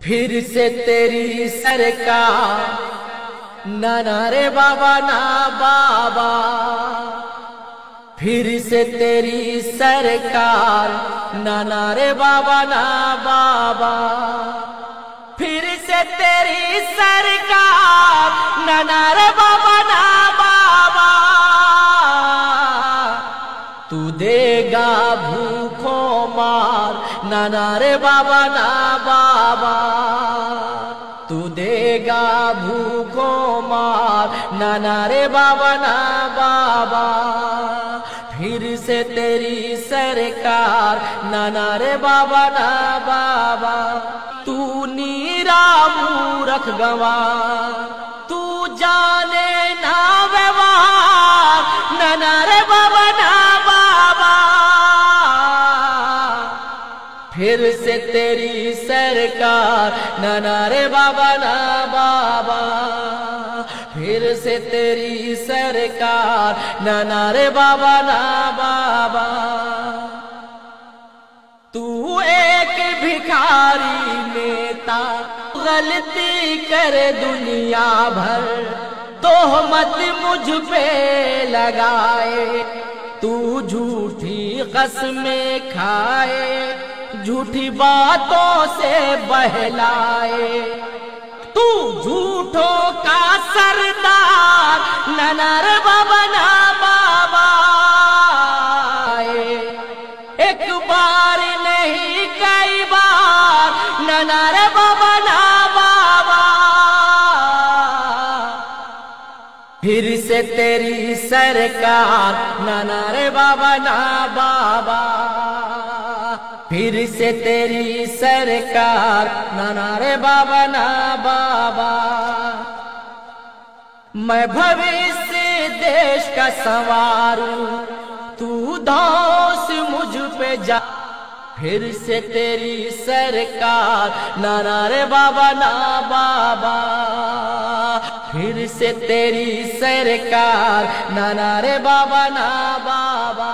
फिर से तेरी सरकार, ना रे बाबा ना बाबा। फिर से तेरी सरकार, ना रे बाबा ना बाबा। फिर से तेरी सरकार, ना रे बाबा ना बाबा। तू देगा भूखों मार, ना रे बाबा ना बाबा। तू देगा भूखों मार, ना रे बाबा ना बाबा। फिर से तेरी सरकार, ना रे बाबा ना बाबा। तू नीरा मूरख गंवार, तू जाने ना व्यवहार, ना रे बाबा ना बाबा। फिर से तेरी सरकार, ना रे बाबा ना बाबा। फिर से तेरी सरकार, ना रे बाबा ना बाबा। तू एक भिखारी नेता, गलती करे दुनिया भर, तोहमत मुझ पे लगाए। तू झूठी कसमें खाए, झूठी बातों से बहलाए। तू झूठों का सरदार, ना रे बाबा ना बाबा। एक बार नहीं कई बार, ना रे बाबा ना बाबा। फिर से तेरी सरकार, ना रे बाबा ना बाबा। फिर से तेरी सरकार, ना रे बाबा ना बाबा। मैं भविष्य देश का संवारूं, तू धौंस मुझ पे जा। फिर से तेरी सरकार, ना रे बाबा ना बाबा। फिर से तेरी सरकार, ना रे बाबा ना बाबा।